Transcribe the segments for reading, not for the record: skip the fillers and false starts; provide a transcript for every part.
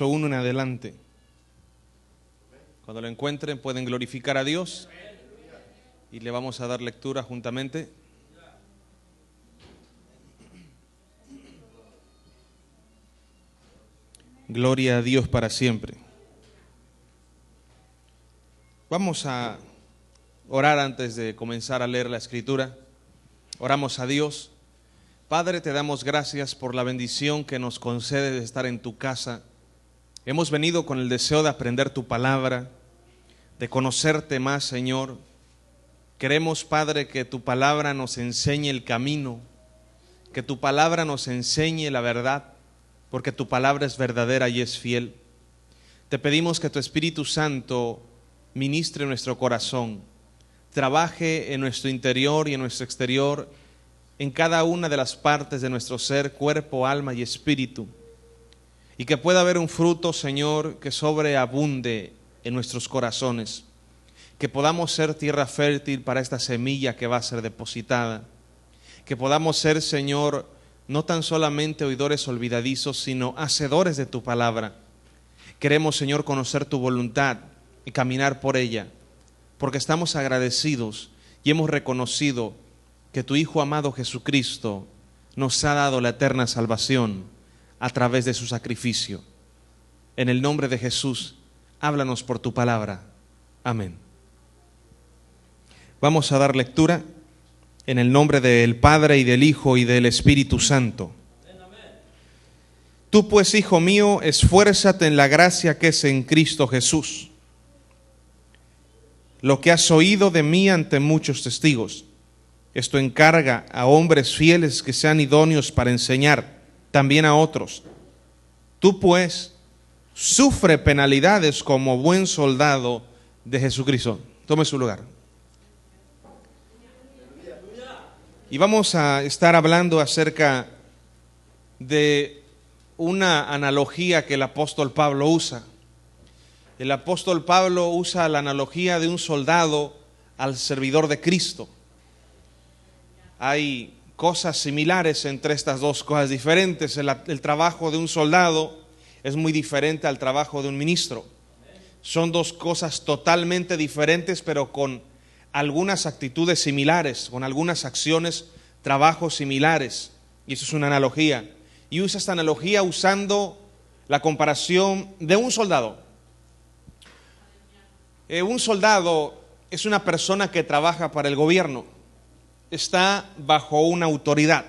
1 en adelante. Cuando lo encuentren pueden glorificar a Dios y le vamos a dar lectura juntamente. Gloria a Dios para siempre. Vamos a orar antes de comenzar a leer la Escritura. Oramos a Dios. Padre, te damos gracias por la bendición que nos concede de estar en tu casa. Hemos venido con el deseo de aprender tu palabra, de conocerte más, Señor. Queremos, Padre, que tu palabra nos enseñe el camino, que tu palabra nos enseñe la verdad, porque tu palabra es verdadera y es fiel. Te pedimos que tu Espíritu Santo ministre nuestro corazón, trabaje en nuestro interior y en nuestro exterior, en cada una de las partes de nuestro ser, cuerpo, alma y espíritu. Y que pueda haber un fruto, Señor, que sobreabunde en nuestros corazones. Que podamos ser tierra fértil para esta semilla que va a ser depositada. Que podamos ser, Señor, no tan solamente oidores olvidadizos, sino hacedores de tu palabra. Queremos, Señor, conocer tu voluntad y caminar por ella. Porque estamos agradecidos y hemos reconocido que tu Hijo amado Jesucristo nos ha dado la eterna salvación a través de su sacrificio. En el nombre de Jesús, háblanos por tu palabra. Amén. Vamos a dar lectura en el nombre del Padre y del Hijo y del Espíritu Santo. Tú pues, hijo mío, esfuérzate en la gracia que es en Cristo Jesús. Lo que has oído de mí ante muchos testigos, esto encarga a hombres fieles que sean idóneos para enseñar también a otros. Tú pues sufre penalidades como buen soldado de Jesucristo. Tome su lugar. Y vamos a estar hablando acerca de una analogía que el apóstol Pablo usa. El apóstol Pablo usa la analogía de un soldado al servidor de Cristo. Hay cosas similares entre estas dos cosas diferentes. El trabajo de un soldado es muy diferente al trabajo de un ministro. Son dos cosas totalmente diferentes, pero con algunas actitudes similares, con algunas acciones, trabajos similares. Y eso es una analogía. Y usa esta analogía usando la comparación de un soldado. Un soldado es una persona que trabaja para el gobierno. Está bajo una autoridad.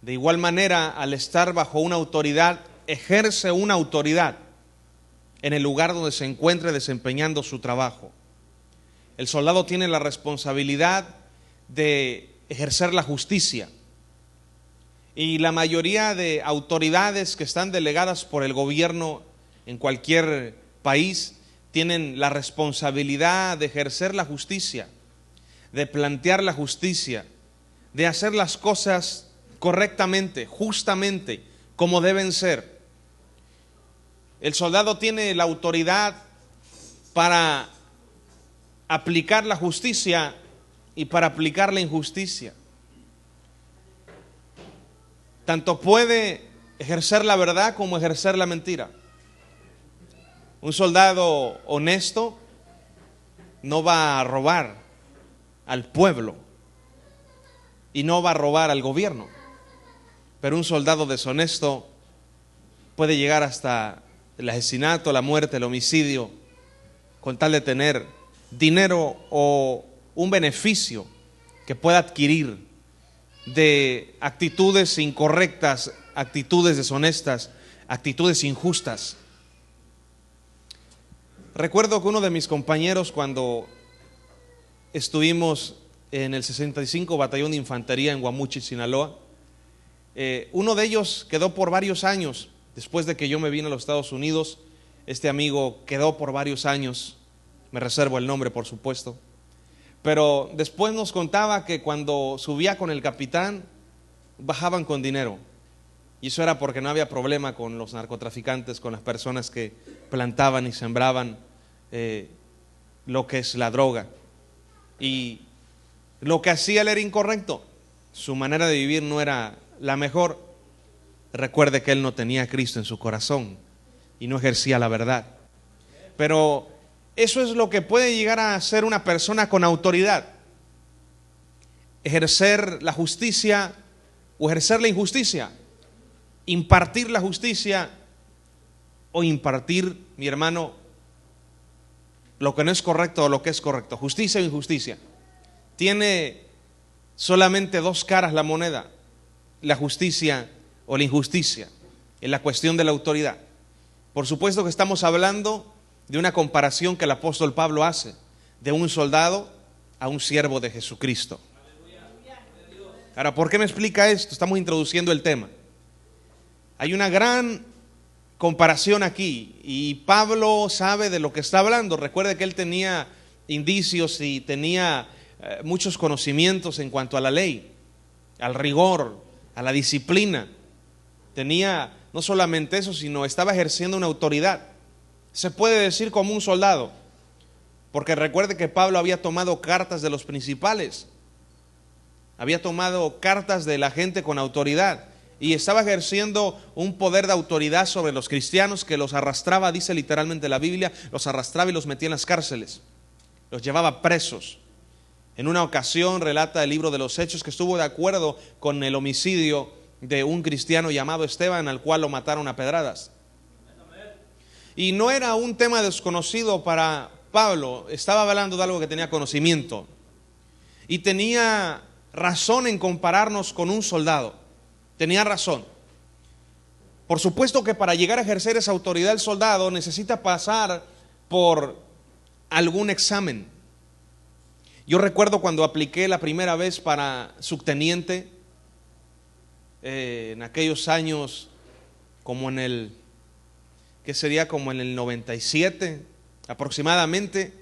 De igual manera, al estar bajo una autoridad, ejerce una autoridad en el lugar donde se encuentre desempeñando su trabajo. El soldado tiene la responsabilidad de ejercer la justicia. Y la mayoría de autoridades que están delegadas por el gobierno en cualquier país tienen la responsabilidad de ejercer la justicia, de plantear la justicia, de hacer las cosas correctamente, justamente, como deben ser. El soldado tiene la autoridad para aplicar la justicia y para aplicar la injusticia. Tanto puede ejercer la verdad como ejercer la mentira. Un soldado honesto no va a robar al pueblo y no va a robar al gobierno, pero un soldado deshonesto puede llegar hasta el asesinato, la muerte, el homicidio, con tal de tener dinero o un beneficio que pueda adquirir de actitudes incorrectas, actitudes deshonestas, actitudes injustas. Recuerdo que uno de mis compañeros, cuando estuvimos en el 65 Batallón de Infantería en Guamuchi, Sinaloa, uno de ellos quedó por varios años. Después de que yo me vine a los Estados Unidos, este amigo quedó por varios años. Me reservo el nombre, por supuesto. Pero después nos contaba que cuando subía con el capitán, bajaban con dinero. Y eso era porque no había problema con los narcotraficantes, con las personas que plantaban y sembraban lo que es la droga. Y lo que hacía él era incorrecto. Su manera de vivir no era la mejor. recuerde que él no tenía a Cristo en su corazón y no ejercía la verdad. Pero eso es lo que puede llegar a ser una persona con autoridad: ejercer la justicia o ejercer la injusticia, impartir la justicia o impartir, mi hermano, lo que no es correcto o lo que es correcto. Justicia o injusticia. Tiene solamente dos caras la moneda: la justicia o la injusticia, en la cuestión de la autoridad. Por supuesto que estamos hablando de una comparación que el apóstol Pablo hace de un soldado a un siervo de Jesucristo. Ahora, ¿por qué me explica esto? Estamos introduciendo el tema. Hay una gran comparación aquí y Pablo sabe de lo que está hablando. Recuerde que él tenía indicios y tenía muchos conocimientos en cuanto a la ley, al rigor, a la disciplina. Tenía no solamente eso, sino estaba ejerciendo una autoridad. Se puede decir como un soldado, porque recuerde que Pablo había tomado cartas de los principales, había tomado cartas de la gente con autoridad y estaba ejerciendo un poder de autoridad sobre los cristianos que los arrastraba, dice literalmente la Biblia, los arrastraba y los metía en las cárceles, los llevaba presos. En una ocasión relata el libro de los Hechos que estuvo de acuerdo con el homicidio de un cristiano llamado Esteban, al cual lo mataron a pedradas. Y no era un tema desconocido para Pablo, estaba hablando de algo que tenía conocimiento y tenía razón en compararnos con un soldado. Tenía razón. Por supuesto que para llegar a ejercer esa autoridad el soldado necesita pasar por algún examen. Yo recuerdo cuando apliqué la primera vez para subteniente, en aquellos años, como en el, que sería como en el 97 aproximadamente,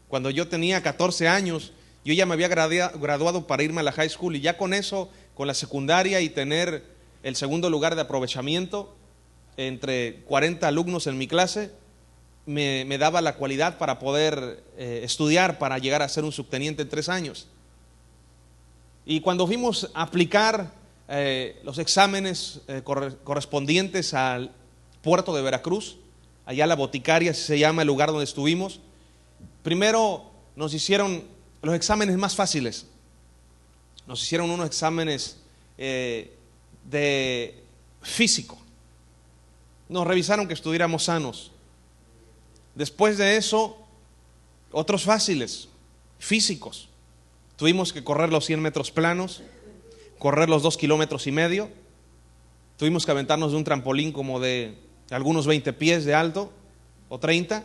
cuando yo tenía 14 años, yo ya me había graduado para irme a la high school y ya con eso, con la secundaria y tener el segundo lugar de aprovechamiento entre 40 alumnos en mi clase, me daba la cualidad para poder estudiar para llegar a ser un subteniente en 3 años. Y cuando fuimos a aplicar los exámenes correspondientes al puerto de Veracruz, allá la Boticaria se llama el lugar donde estuvimos, primero nos hicieron los exámenes más fáciles. Nos hicieron unos exámenes de físico. Nos revisaron que estuviéramos sanos. Después de eso, otros fáciles, físicos. Tuvimos que correr los 100 metros planos, correr los 2,5 kilómetros. Tuvimos que aventarnos de un trampolín como de algunos 20 pies de alto o 30.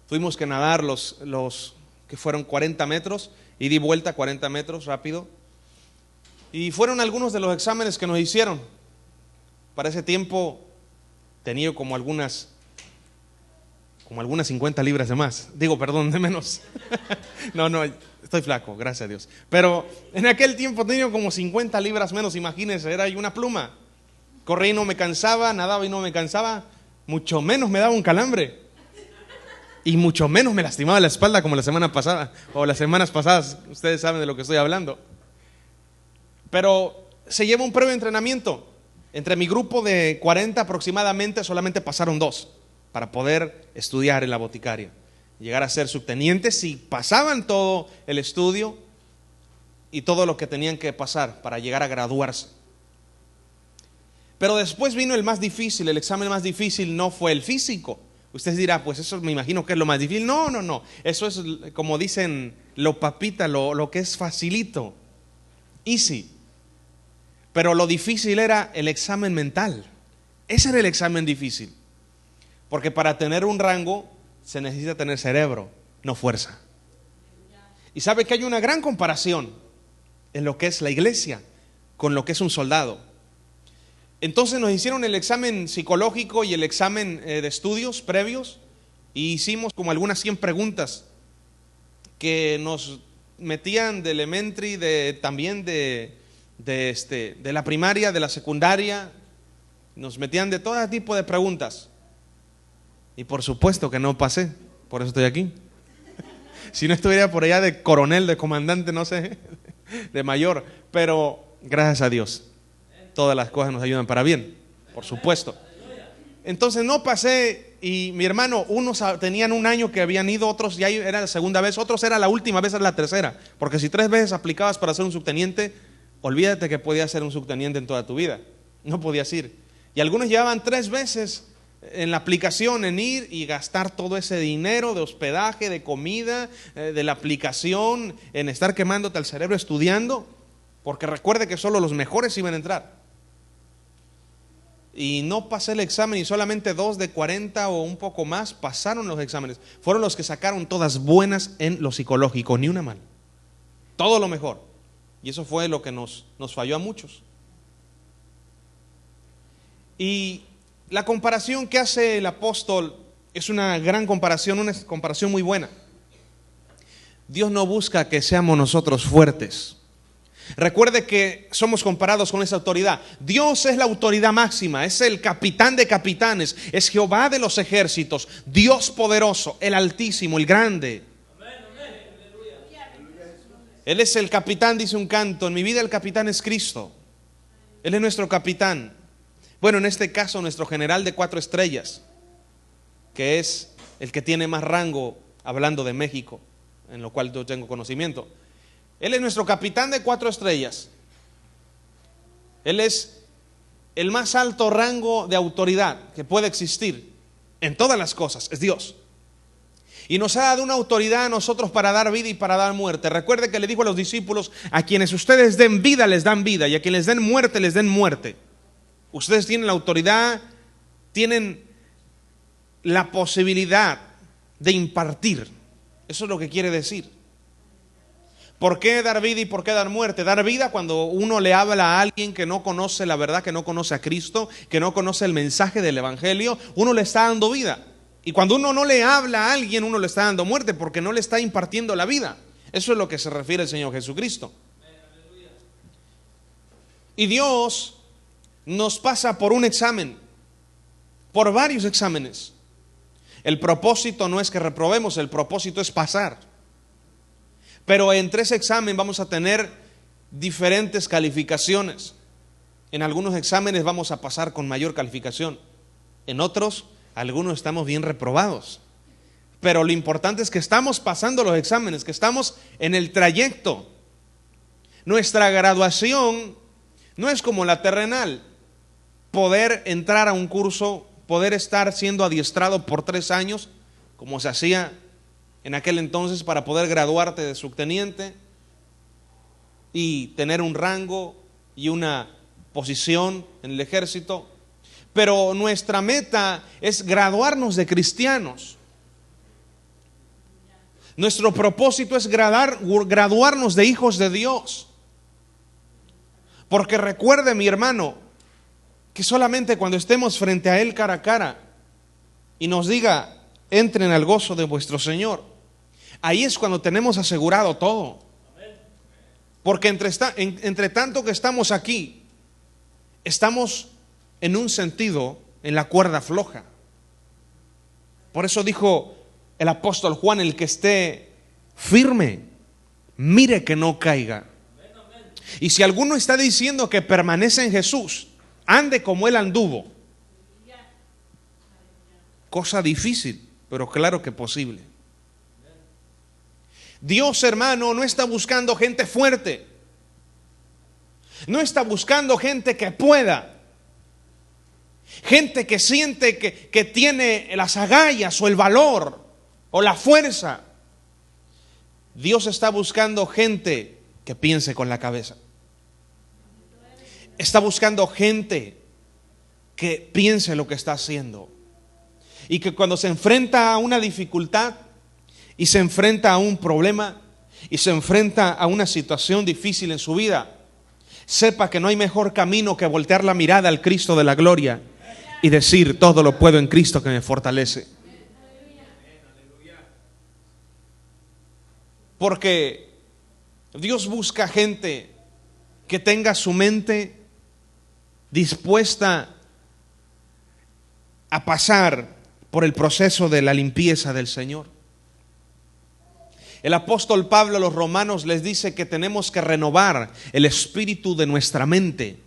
Tuvimos que nadar los que fueron 40 metros y di vuelta 40 metros rápido. Y fueron algunos de los exámenes que nos hicieron. Para ese tiempo tenía como algunas 50 libras de más. Digo, perdón, de menos. No, estoy flaco, gracias a Dios. Pero en aquel tiempo tenía como 50 libras menos, imagínense, era una pluma. Corrí y no me cansaba, nadaba y no me cansaba, mucho menos me daba un calambre. Y mucho menos me lastimaba la espalda como la semana pasada, o las semanas pasadas, ustedes saben de lo que estoy hablando. Pero se lleva un previo entrenamiento. Entre mi grupo de 40 aproximadamente solamente pasaron 2 para poder estudiar en la Boticaria, llegar a ser subtenientes y pasaban todo el estudio y todo lo que tenían que pasar para llegar a graduarse. Pero después vino el más difícil, el examen más difícil no fue el físico. Usted dirá, pues eso me imagino que es lo más difícil. No, eso es como dicen lo papita, lo que es facilito, easy. Pero lo difícil era el examen mental. Ese era el examen difícil. Porque para tener un rango se necesita tener cerebro, no fuerza. Y sabe que hay una gran comparación en lo que es la iglesia con lo que es un soldado. Entonces nos hicieron el examen psicológico y el examen de estudios previos y hicimos como algunas 100 preguntas que nos metían de elementary, también de la primaria, de la secundaria, nos metían de todo tipo de preguntas. Y por supuesto que no pasé, por eso estoy aquí. Si no estuviera por allá de coronel, de comandante, no sé, de mayor, pero gracias a Dios. todas las cosas nos ayudan para bien, por supuesto. Entonces no pasé, y mi hermano, unos tenían un año que habían ido, otros ya era la segunda vez, otros era la última vez, era la tercera. Porque si 3 veces aplicabas para ser un subteniente, olvídate que podías ser un subteniente en toda tu vida. No podías ir. Y algunos llevaban 3 veces en la aplicación, en ir y gastar todo ese dinero de hospedaje, de comida, de la aplicación, en estar quemándote el cerebro estudiando, porque recuerde que solo los mejores iban a entrar. Y no pasé el examen, y solamente 2 de 40 o un poco más pasaron los exámenes. Fueron los que sacaron todas buenas en lo psicológico, ni una mal. Todo lo mejor. Y eso fue lo que nos falló a muchos. Y la comparación que hace el apóstol es una gran comparación, una comparación muy buena. Dios no busca que seamos nosotros fuertes. Recuerde que somos comparados con esa autoridad. Dios es la autoridad máxima, es el capitán de capitanes, es Jehová de los ejércitos, Dios poderoso, el Altísimo, el grande. Él es el capitán, dice un canto. En mi vida el capitán es Cristo. Él es nuestro capitán. Bueno, en este caso nuestro general de 4 estrellas, que es el que tiene más rango, hablando de México, en lo cual yo tengo conocimiento. Él es nuestro capitán de 4 estrellas. Él es el más alto rango de autoridad que puede existir en todas las cosas, es Dios. Y nos ha dado una autoridad a nosotros para dar vida y para dar muerte. Recuerde que le dijo a los discípulos: a quienes ustedes den vida, les dan vida, y a quienes les den muerte, les den muerte. Ustedes tienen la autoridad, tienen la posibilidad de impartir. Eso es lo que quiere decir. ¿Por qué dar vida y por qué dar muerte? Dar vida cuando uno le habla a alguien que no conoce la verdad, que no conoce a Cristo, que no conoce el mensaje del Evangelio, uno le está dando vida. Y cuando uno no le habla a alguien, uno le está dando muerte, porque no le está impartiendo la vida. Eso es lo que se refiere el Señor Jesucristo. Y Dios nos pasa por un examen, por varios exámenes. El propósito no es que reprobemos, el propósito es pasar. Pero entre ese examen vamos a tener diferentes calificaciones. En algunos exámenes vamos a pasar con mayor calificación. En otros, algunos estamos bien reprobados. Pero lo importante es que estamos pasando los exámenes, que estamos en el trayecto. Nuestra graduación no es como la terrenal. Poder entrar a un curso, poder estar siendo adiestrado por 3 años, como se hacía en aquel entonces, para poder graduarte de subteniente y tener un rango y una posición en el ejército. Pero nuestra meta es graduarnos de cristianos. Nuestro propósito es graduarnos de hijos de Dios. Porque recuerde, mi hermano, que solamente cuando estemos frente a Él cara a cara y nos diga: entren al gozo de vuestro Señor, ahí es cuando tenemos asegurado todo. Porque entre tanto que estamos aquí, estamos en un sentido en la cuerda floja. Por eso dijo el apóstol Juan: el que esté firme, mire que no caiga. Y si alguno está diciendo que permanece en Jesús, ande como Él anduvo. Cosa difícil, pero claro que posible. Dios, hermano, no está buscando gente fuerte. No está buscando gente que pueda. Gente que siente que tiene las agallas o el valor o la fuerza. Dios está buscando gente que piense con la cabeza. Está buscando gente que piense lo que está haciendo. Y que cuando se enfrenta a una dificultad, y se enfrenta a un problema, y se enfrenta a una situación difícil en su vida, sepa que no hay mejor camino que voltear la mirada al Cristo de la gloria y decir: todo lo puedo en Cristo que me fortalece. Porque Dios busca gente que tenga su mente dispuesta a pasar por el proceso de la limpieza del Señor. El apóstol Pablo a los romanos les dice que tenemos que renovar el espíritu de nuestra mente.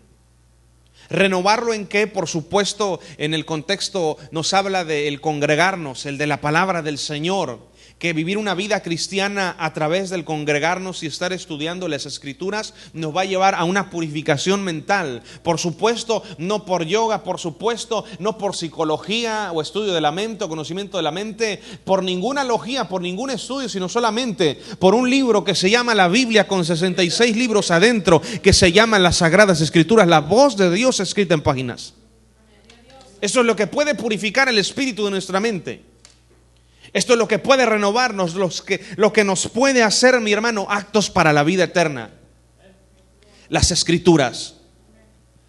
Renovarlo en qué, por supuesto, en el contexto nos habla del congregarnos, el de la palabra del Señor, que vivir una vida cristiana a través del congregarnos y estar estudiando las Escrituras nos va a llevar a una purificación mental. Por supuesto, no por yoga, por supuesto, no por psicología o estudio de la mente o conocimiento de la mente, por ninguna logía, por ningún estudio, sino solamente por un libro que se llama la Biblia, con 66 libros adentro, que se llaman las Sagradas Escrituras, la voz de Dios escrita en páginas. Eso es lo que puede purificar el espíritu de nuestra mente. Esto es lo que puede renovarnos, lo que nos puede hacer, mi hermano, actos para la vida eterna. Las Escrituras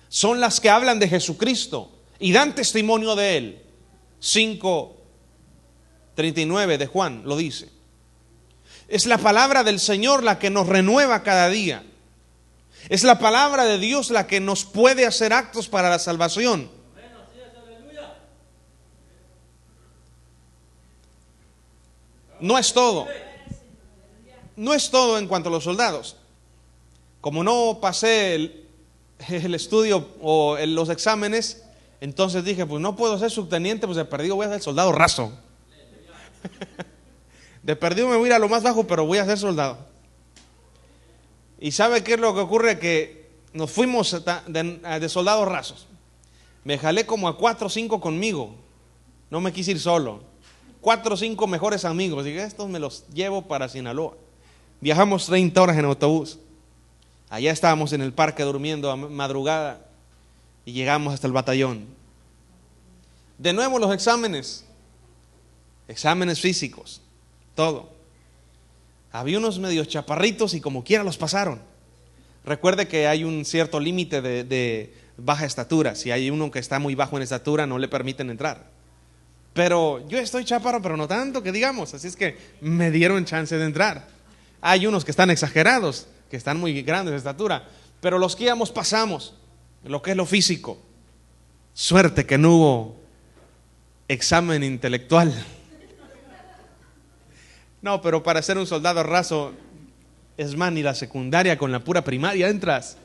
son las que hablan de Jesucristo y dan testimonio de Él. 5:39 de Juan lo dice. Es la palabra del Señor la que nos renueva cada día. Es la palabra de Dios la que nos puede hacer actos para la salvación. No es todo. No es todo en cuanto a los soldados. Como no pasé el estudio o los exámenes, entonces dije, pues no puedo ser subteniente, pues de perdido voy a ser soldado raso. De perdido me voy a ir a lo más bajo, pero voy a ser soldado. ¿Y sabe qué es lo que ocurre? Que nos fuimos de soldados rasos. Me jalé como a 4 o 5 conmigo. No me quise ir solo. 4 o 5 mejores amigos. Dije, estos me los llevo para Sinaloa. Viajamos 30 horas en autobús. Allá estábamos en el parque durmiendo a madrugada y llegamos hasta el batallón. De nuevo los exámenes físicos, todo. Había unos medios chaparritos y como quiera los pasaron. Recuerde que hay un cierto límite de baja estatura. Si hay uno que está muy bajo en estatura, no le permiten entrar. Pero yo estoy chaparro, pero no tanto que digamos, así es que me dieron chance de entrar. Hay unos que están exagerados, que están muy grandes de estatura, pero los que íbamos pasamos, lo que es lo físico. Suerte que no hubo examen intelectual. No, pero para ser un soldado raso, es más, ni la secundaria con la pura primaria entras.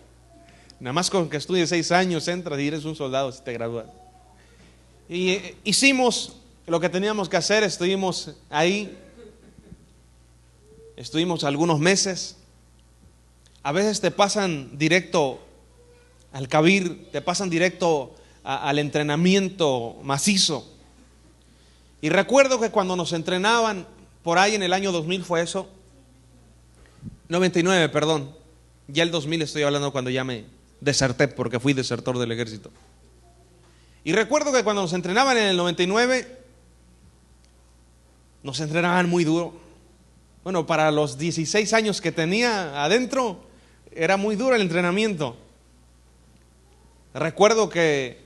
Nada más con que estudies 6 años entras y eres un soldado si te gradúas. Y hicimos lo que teníamos que hacer, estuvimos ahí, estuvimos algunos meses. A veces te pasan directo al cabir, te pasan directo al entrenamiento macizo. Y recuerdo que cuando nos entrenaban, por ahí en el año 2000 fue eso, 99, perdón, ya el 2000 estoy hablando cuando ya me deserté porque fui desertor del ejército. Y recuerdo que cuando nos entrenaban en el 99, nos entrenaban muy duro. Bueno, para los 16 años que tenía adentro, era muy duro el entrenamiento. Recuerdo que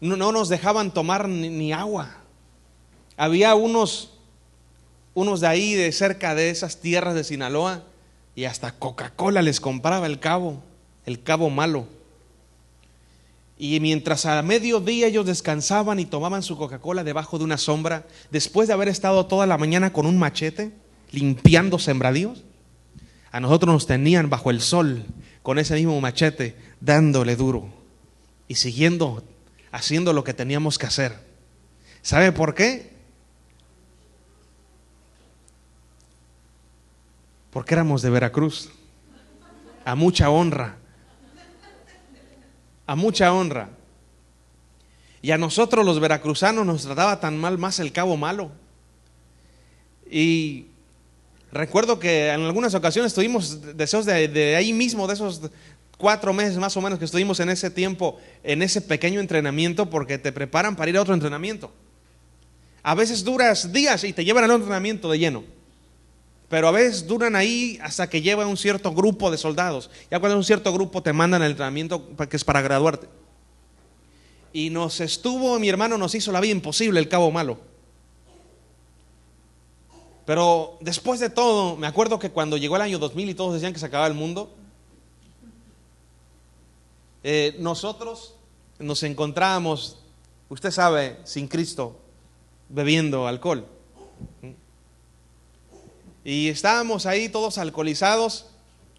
no nos dejaban tomar ni agua. Había unos de ahí, de cerca de esas tierras de Sinaloa, y hasta Coca-Cola les compraba el cabo malo. Y mientras a mediodía ellos descansaban y tomaban su Coca-Cola debajo de una sombra, después de haber estado toda la mañana con un machete limpiando sembradíos, a nosotros nos tenían bajo el sol con ese mismo machete dándole duro y siguiendo haciendo lo que teníamos que hacer. ¿Sabe por qué? Porque éramos de Veracruz, a mucha honra. A mucha honra. Y a nosotros los veracruzanos nos trataba tan mal más el cabo malo. Y recuerdo que en algunas ocasiones tuvimos deseos de ahí mismo, de esos 4 meses más o menos que estuvimos en ese tiempo, en ese pequeño entrenamiento, porque te preparan para ir a otro entrenamiento. A veces duras días y te llevan al otro entrenamiento de lleno. Pero a veces duran ahí hasta que lleva un cierto grupo de soldados. Ya cuando es un cierto grupo te mandan al entrenamiento que es para graduarte. Y mi hermano nos hizo la vida imposible el cabo malo. Pero después de todo, me acuerdo que cuando llegó el año 2000 y todos decían que se acababa el mundo, nosotros nos encontrábamos, usted sabe, sin Cristo, bebiendo alcohol. Y estábamos ahí todos alcoholizados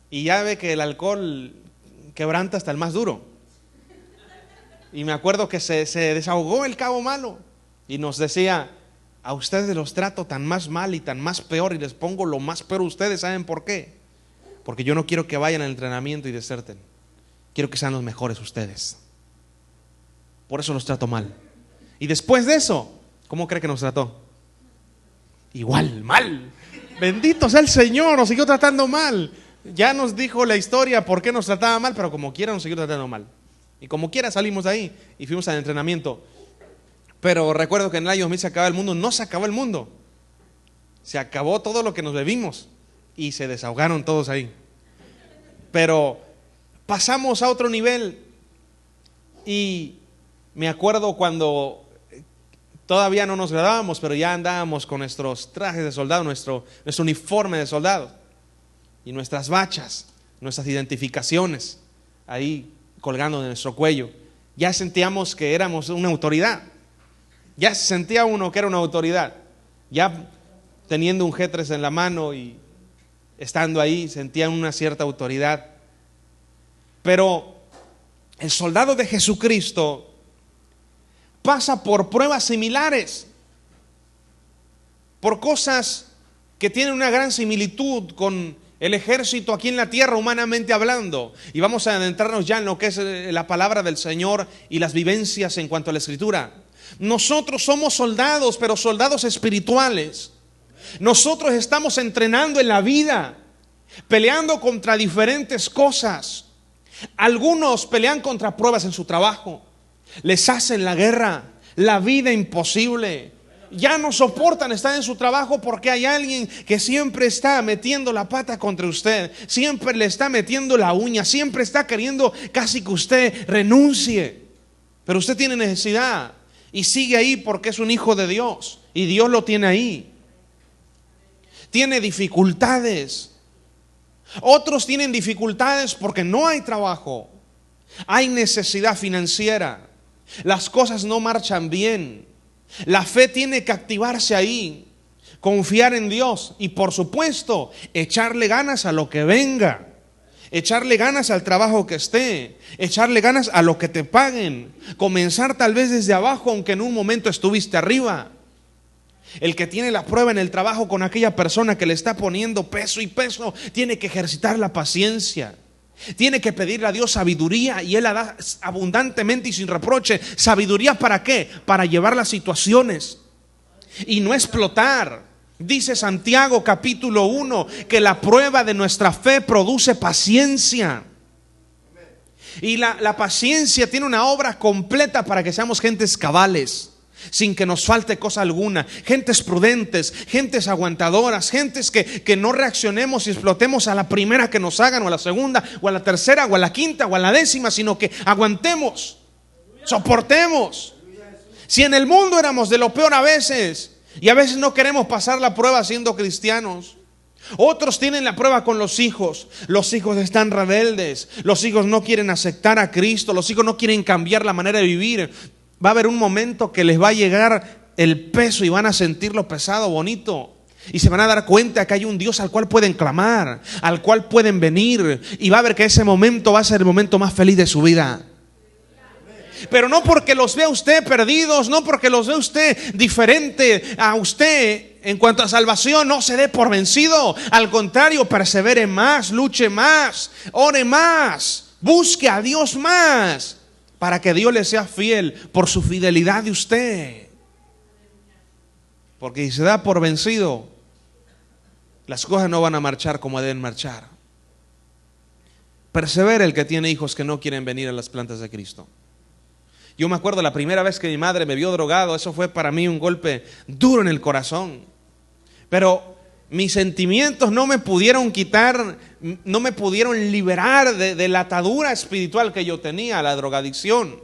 y ya ve que el alcohol quebranta hasta el más duro. Y me acuerdo que se desahogó el cabo malo y nos decía: a ustedes los trato tan más mal y tan más peor y les pongo lo más peor a ustedes. ¿Saben por qué? Porque yo no quiero que vayan al entrenamiento y deserten. Quiero que sean los mejores ustedes. Por eso los trato mal. Y después de eso, ¿cómo cree que nos trató? Igual, mal. Bendito sea el Señor, nos siguió tratando mal. Ya nos dijo la historia por qué nos trataba mal, pero como quiera nos siguió tratando mal. Y como quiera salimos de ahí y fuimos al entrenamiento. Pero recuerdo que en el año 2000 se acababa el mundo. No se acabó el mundo. Se acabó todo lo que nos bebimos y se desahogaron todos ahí. Pero pasamos a otro nivel. Y me acuerdo cuando todavía no nos graduábamos, pero ya andábamos con nuestros trajes de soldado, nuestro uniforme de soldado y nuestras bachas, nuestras identificaciones ahí colgando de nuestro cuello. Ya sentíamos que éramos una autoridad. Ya sentía uno que era una autoridad. Ya teniendo un G3 en la mano y estando ahí, sentía una cierta autoridad. Pero el soldado de Jesucristo pasa por pruebas similares, por cosas que tienen una gran similitud con el ejército aquí en la tierra, humanamente hablando. Y vamos a adentrarnos ya en lo que es la palabra del Señor y las vivencias en cuanto a la Escritura. Nosotros somos soldados, pero soldados espirituales. Nosotros estamos entrenando en la vida, peleando contra diferentes cosas. Algunos pelean contra pruebas en su trabajo, les hacen la guerra, la vida imposible. Ya no soportan estar en su trabajo porque hay alguien que siempre está metiendo la pata contra usted, siempre le está metiendo la uña, siempre está queriendo casi que usted renuncie. Pero usted tiene necesidad y sigue ahí porque es un hijo de Dios y Dios lo tiene ahí. Tiene dificultades. Otros tienen dificultades porque no hay trabajo, hay necesidad financiera, las cosas no marchan bien. La fe tiene que activarse ahí, confiar en Dios y por supuesto echarle ganas a lo que venga, echarle ganas al trabajo que esté, echarle ganas a lo que te paguen, comenzar tal vez desde abajo aunque en un momento estuviste arriba. El que tiene la prueba en el trabajo con aquella persona que le está poniendo peso y peso, tiene que ejercitar la paciencia. Tiene que pedirle a Dios sabiduría y Él la da abundantemente y sin reproche. ¿Sabiduría para qué? Para llevar las situaciones y no explotar. Dice Santiago capítulo 1 que la prueba de nuestra fe produce paciencia. Y la paciencia tiene una obra completa para que seamos gentes cabales, sin que nos falte cosa alguna, gentes prudentes, gentes aguantadoras, gentes que no reaccionemos y explotemos a la primera que nos hagan, o a la segunda, o a la tercera, o a la quinta, o a la décima, sino que aguantemos, soportemos. Si en el mundo éramos de lo peor a veces, y a veces no queremos pasar la prueba siendo cristianos. Otros tienen la prueba con los hijos están rebeldes, los hijos no quieren aceptar a Cristo, los hijos no quieren cambiar la manera de vivir. Va a haber un momento que les va a llegar el peso y van a sentirlo pesado, bonito. Y se van a dar cuenta que hay un Dios al cual pueden clamar, al cual pueden venir. Y va a ver que ese momento va a ser el momento más feliz de su vida. Pero no porque los vea usted perdidos, no porque los vea usted diferente a usted en cuanto a salvación, no se dé por vencido. Al contrario, persevere más, luche más, ore más, busque a Dios más, para que Dios le sea fiel por su fidelidad de usted. Porque si se da por vencido, las cosas no van a marchar como deben marchar. Persevera el que tiene hijos que no quieren venir a las plantas de Cristo. Yo me acuerdo la primera vez que mi madre me vio drogado, eso fue para mí un golpe duro en el corazón. Pero mis sentimientos no me pudieron quitar, no me pudieron liberar de la atadura espiritual que yo tenía a la drogadicción.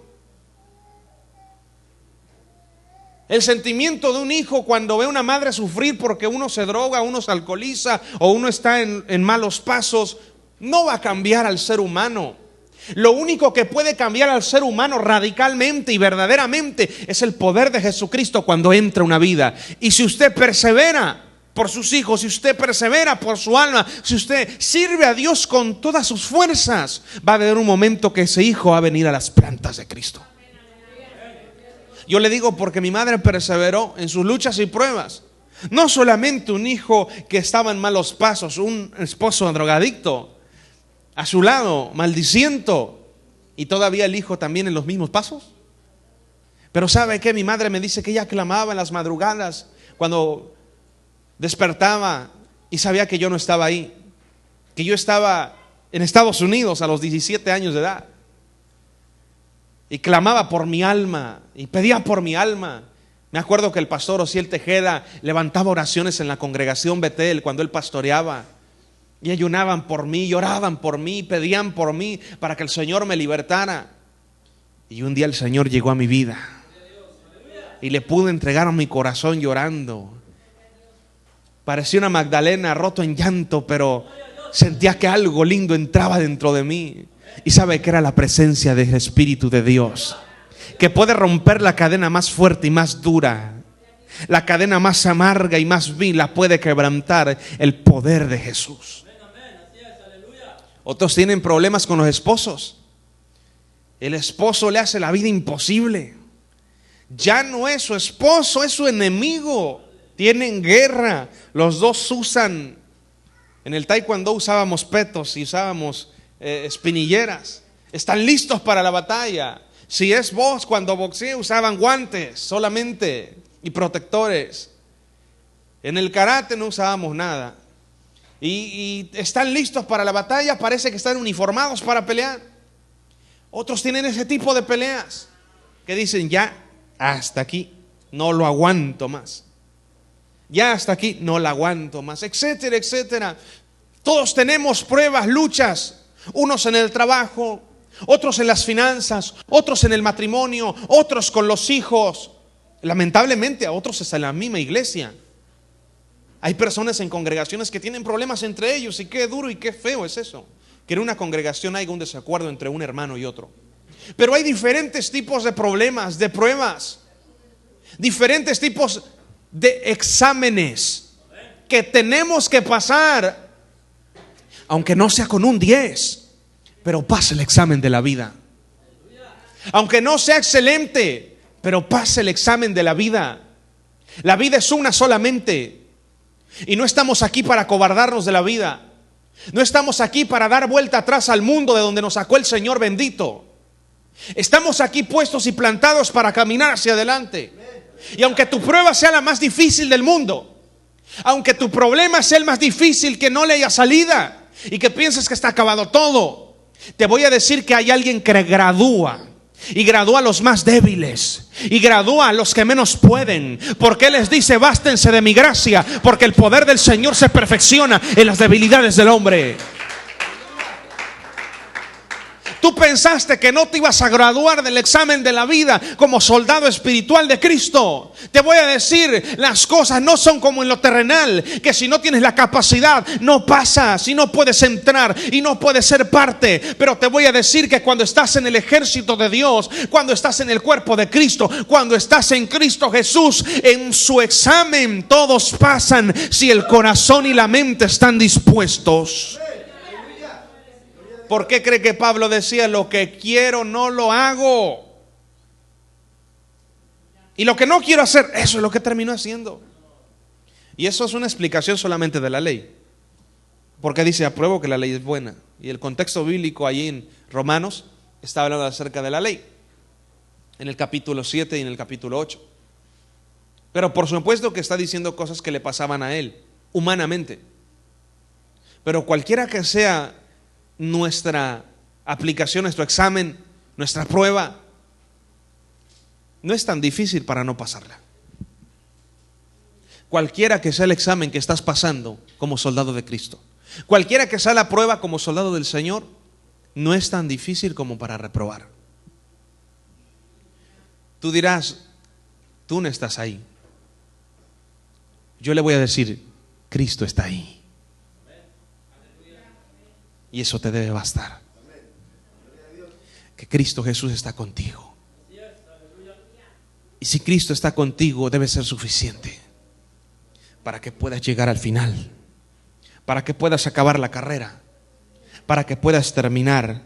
El sentimiento de un hijo cuando ve a una madre sufrir porque uno se droga, uno se alcoholiza o uno está en malos pasos, no va a cambiar al ser humano. Lo único que puede cambiar al ser humano radicalmente y verdaderamente es el poder de Jesucristo cuando entra una vida. Y si usted persevera por sus hijos, si usted persevera por su alma, si usted sirve a Dios con todas sus fuerzas, va a haber un momento que ese hijo va a venir a las plantas de Cristo. Yo le digo porque mi madre perseveró en sus luchas y pruebas. No solamente un hijo que estaba en malos pasos, un esposo drogadicto a su lado, maldiciendo, y todavía el hijo también en los mismos pasos. Pero ¿sabe qué? Mi madre me dice que ella clamaba en las madrugadas cuando despertaba y sabía que yo no estaba ahí, que yo estaba en Estados Unidos a los 17 años de edad, y clamaba por mi alma y pedía por mi alma. Me acuerdo que el pastor Osiel Tejeda levantaba oraciones en la congregación Betel cuando él pastoreaba, y ayunaban por mí, lloraban por mí, pedían por mí para que el Señor me libertara. Y un día el Señor llegó a mi vida y le pude entregar mi corazón llorando. Parecía una Magdalena roto en llanto, pero sentía que algo lindo entraba dentro de mí. Y sabe que era la presencia del Espíritu de Dios, que puede romper la cadena más fuerte y más dura. La cadena más amarga y más vil la puede quebrantar el poder de Jesús. Otros tienen problemas con los esposos. El esposo le hace la vida imposible. Ya no es su esposo, es su enemigo. Tienen guerra. Los dos usan. En el taekwondo usábamos petos y usábamos espinilleras. Están listos para la batalla. Si es vos, cuando boxeé usaban guantes solamente y protectores. En el karate no usábamos nada. Y están listos para la batalla. Parece que están uniformados para pelear. Otros tienen ese tipo de peleas que dicen: ya hasta aquí, no lo aguanto más. Ya hasta aquí, no lo aguanto más, etcétera, etcétera. Todos tenemos pruebas, luchas. Unos en el trabajo, otros en las finanzas, otros en el matrimonio, otros con los hijos. Lamentablemente a otros hasta en la misma iglesia. Hay personas en congregaciones que tienen problemas entre ellos, y qué duro y qué feo es eso, que en una congregación haya un desacuerdo entre un hermano y otro. Pero hay diferentes tipos de problemas, de pruebas, diferentes tipos de exámenes que tenemos que pasar, aunque no sea con un 10, pero pase el examen de la vida. Aunque no sea excelente, pero pase el examen de la vida. La vida es una solamente, y no estamos aquí para acobardarnos de la vida. No estamos aquí para dar vuelta atrás al mundo de donde nos sacó el Señor bendito. Estamos aquí puestos y plantados para caminar hacia adelante. Y aunque tu prueba sea la más difícil del mundo, aunque tu problema sea el más difícil, que no le haya salida y que pienses que está acabado todo, te voy a decir que hay alguien que gradúa. Y gradúa a los más débiles, y gradúa a los que menos pueden, porque Él les dice: bástense de mi gracia, porque el poder del Señor se perfecciona en las debilidades del hombre. Tú pensaste que no te ibas a graduar del examen de la vida como soldado espiritual de Cristo. Te voy a decir, las cosas no son como en lo terrenal, que si no tienes la capacidad no pasas y no puedes entrar y no puedes ser parte. Pero te voy a decir que cuando estás en el ejército de Dios, cuando estás en el cuerpo de Cristo, cuando estás en Cristo Jesús, en su examen todos pasan si el corazón y la mente están dispuestos. ¿Por qué cree que Pablo decía: lo que quiero no lo hago? Y lo que no quiero hacer, eso es lo que termino haciendo. Y eso es una explicación solamente de la ley. Porque dice: apruebo que la ley es buena. Y el contexto bíblico allí en Romanos está hablando acerca de la ley, en el capítulo 7 y en el capítulo 8. Pero por supuesto que está diciendo cosas que le pasaban a él, humanamente. Pero cualquiera que sea nuestra aplicación, nuestro examen, nuestra prueba, no es tan difícil para no pasarla. Cualquiera que sea el examen que estás pasando como soldado de Cristo, cualquiera que sea la prueba como soldado del Señor, no es tan difícil como para reprobar. Tú dirás: tú no estás ahí. Yo le voy a decir: Cristo está ahí. Y eso te debe bastar. Que Cristo Jesús está contigo. Y si Cristo está contigo, debe ser suficiente para que puedas llegar al final, para que puedas acabar la carrera, para que puedas terminar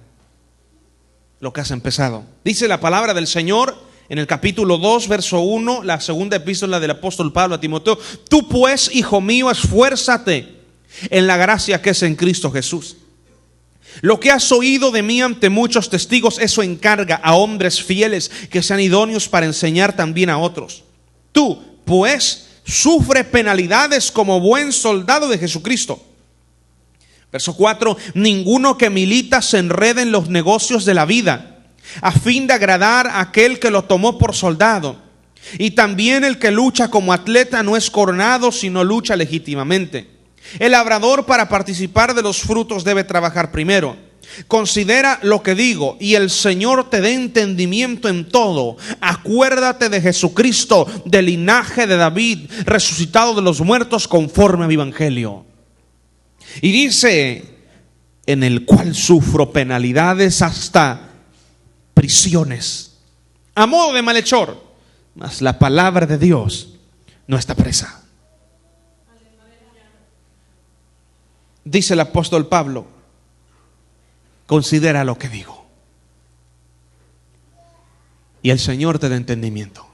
lo que has empezado. Dice la palabra del Señor En el capítulo 2, verso 1, la segunda epístola del apóstol Pablo a Timoteo: tú pues, hijo mío, esfuérzate en la gracia que es en Cristo Jesús. Lo que has oído de mí ante muchos testigos, eso encarga a hombres fieles que sean idóneos para enseñar también a otros. Tú pues sufre penalidades como buen soldado de Jesucristo. Verso 4: ninguno que milita se enrede en los negocios de la vida, a fin de agradar a aquel que lo tomó por soldado. Y también el que lucha como atleta no es coronado, sino lucha legítimamente. El labrador, para participar de los frutos, debe trabajar primero. Considera lo que digo, y el Señor te dé entendimiento en todo. Acuérdate de Jesucristo, del linaje de David, resucitado de los muertos conforme a mi evangelio. Y dice: en el cual sufro penalidades hasta prisiones, a modo de malhechor, mas la palabra de Dios no está presa. Dice el apóstol Pablo: considera lo que digo, y el Señor te da entendimiento.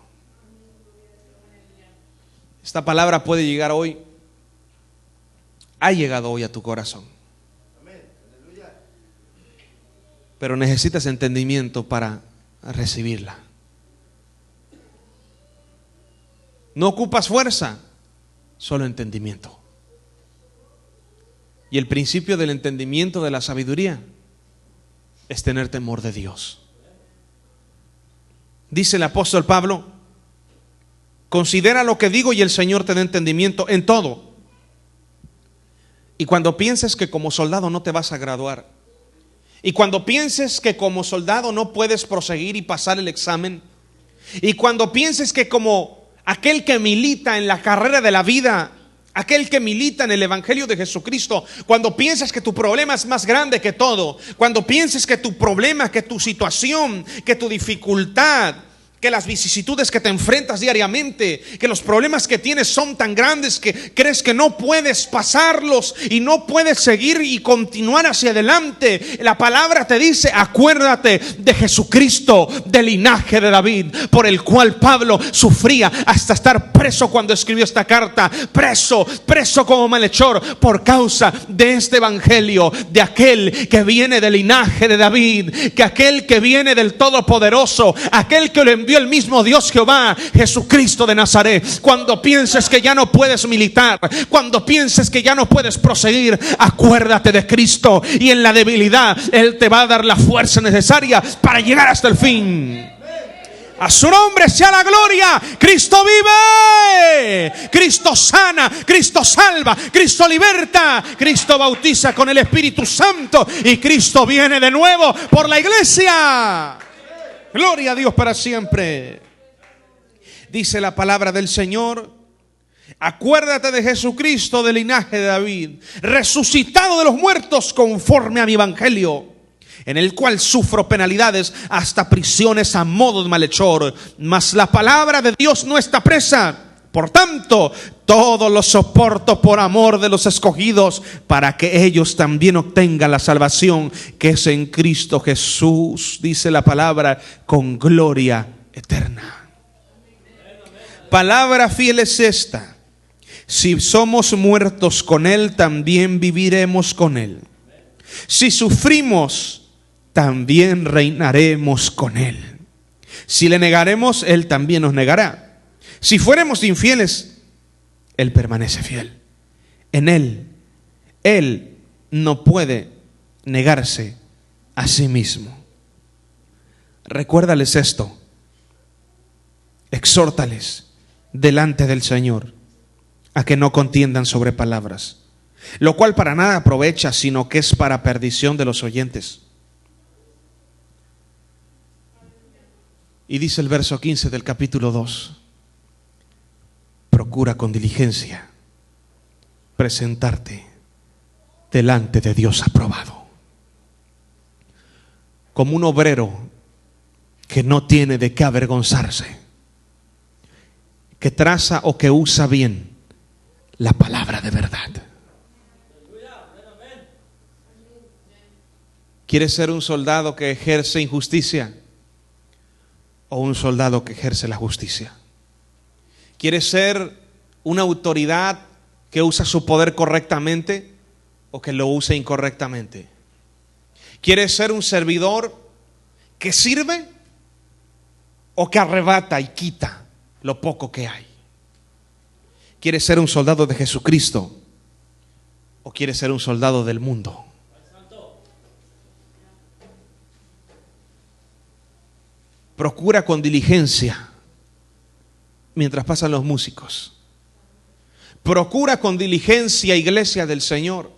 Esta palabra puede llegar hoy, ha llegado hoy a tu corazón, pero necesitas entendimiento para recibirla. No ocupas fuerza, solo entendimiento. Y el principio del entendimiento, de la sabiduría, es tener temor de Dios. Dice el apóstol Pablo: considera lo que digo y el Señor te da entendimiento en todo. Y cuando pienses que como soldado no te vas a graduar, y cuando pienses que como soldado no puedes proseguir y pasar el examen, y cuando pienses que como aquel que milita en la carrera de la vida, aquel que milita en el evangelio de Jesucristo, cuando piensas que tu problema es más grande que todo, cuando pienses que tu problema, que tu situación, que tu dificultad, que las vicisitudes que te enfrentas diariamente, que los problemas que tienes son tan grandes que crees que no puedes pasarlos y no puedes seguir y continuar hacia adelante, la palabra te dice: acuérdate de Jesucristo, del linaje de David, por el cual Pablo sufría hasta estar preso cuando escribió esta carta, preso como malhechor, por causa de este evangelio, de aquel que viene del linaje de David, que aquel que viene del Todopoderoso, aquel que lo envió el mismo Dios Jehová, Jesucristo de Nazaret. Cuando pienses que ya no puedes militar, cuando pienses que ya no puedes proseguir, acuérdate de Cristo, y en la debilidad Él te va a dar la fuerza necesaria para llegar hasta el fin. A su nombre sea la gloria. Cristo vive, Cristo sana, Cristo salva, Cristo liberta, Cristo bautiza con el Espíritu Santo, y Cristo viene de nuevo por la iglesia. Gloria a Dios para siempre. Dice la palabra del Señor: acuérdate de Jesucristo, del linaje de David, resucitado de los muertos conforme a mi evangelio, en el cual sufro penalidades hasta prisiones a modo de malhechor, mas la palabra de Dios no está presa. Por tanto, todo lo soporto por amor de los escogidos, para que ellos también obtengan la salvación que es en Cristo Jesús, dice la palabra, con gloria eterna. Palabra fiel es esta: si somos muertos con Él, también viviremos con Él. Si sufrimos, también reinaremos con Él. Si le negaremos, Él también nos negará. Si fuéramos infieles, Él permanece fiel. En Él no puede negarse a sí mismo. Recuérdales esto, exhórtales delante del Señor a que no contiendan sobre palabras, lo cual para nada aprovecha, sino que es para perdición de los oyentes. Y dice el verso 15 del capítulo 2: procura con diligencia presentarte delante de Dios aprobado, como un obrero que no tiene de qué avergonzarse, que traza o que usa bien la palabra de verdad. ¿Quieres ser un soldado que ejerce injusticia? o un soldado que ejerce la justicia? ¿Quieres ser una autoridad que usa su poder correctamente o que lo use incorrectamente? ¿Quieres ser un servidor que sirve o que arrebata y quita lo poco que hay? ¿Quieres ser un soldado de Jesucristo o quieres ser un soldado del mundo? Procura con diligencia, mientras pasan los músicos, procura con diligencia, iglesia del Señor,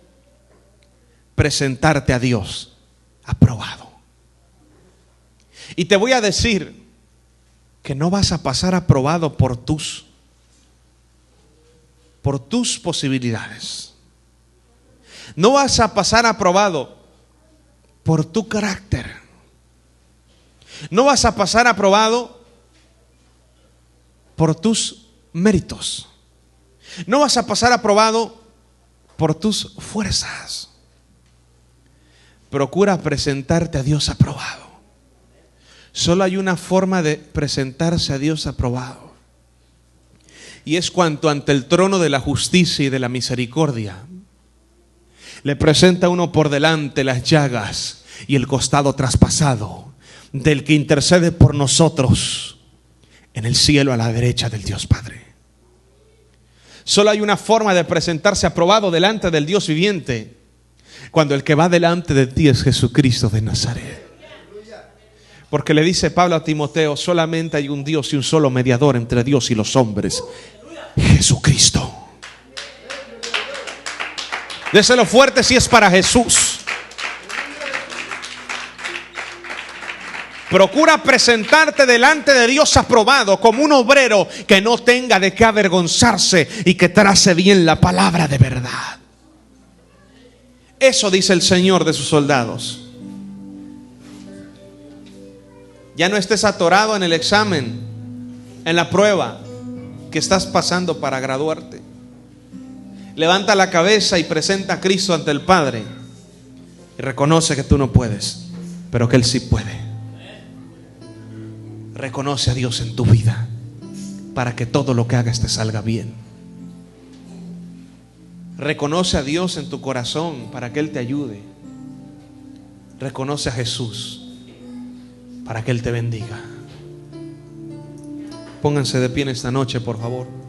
presentarte a Dios aprobado. Y te voy a decir que no vas a pasar aprobado por tus posibilidades. No vas a pasar aprobado por tu carácter. No vas a pasar aprobado por tus méritos. No vas a pasar aprobado por tus fuerzas. Procura presentarte a Dios aprobado. Solo hay una forma de presentarse a Dios aprobado, y es cuando ante el trono de la justicia y de la misericordia le presenta uno por delante las llagas y el costado traspasado del que intercede por nosotros en el cielo a la derecha del Dios Padre. Solo hay una forma de presentarse aprobado delante del Dios viviente, cuando el que va delante de ti es Jesucristo de Nazaret. Porque le dice Pablo a Timoteo: solamente hay un Dios y un solo mediador entre Dios y los hombres, Jesucristo. Déselo fuerte si es para Jesús. Procura presentarte delante de Dios aprobado, como un obrero que no tenga de qué avergonzarse y que trace bien la palabra de verdad. Eso dice el Señor de sus soldados. Ya no estés atorado en el examen, en la prueba que estás pasando para graduarte. Levanta la cabeza y presenta a Cristo ante el Padre y reconoce que tú no puedes, pero que Él sí puede. Reconoce a Dios en tu vida para que todo lo que hagas te salga bien. Reconoce a Dios en tu corazón para que Él te ayude. Reconoce a Jesús para que Él te bendiga. Pónganse de pie en esta noche, por favor.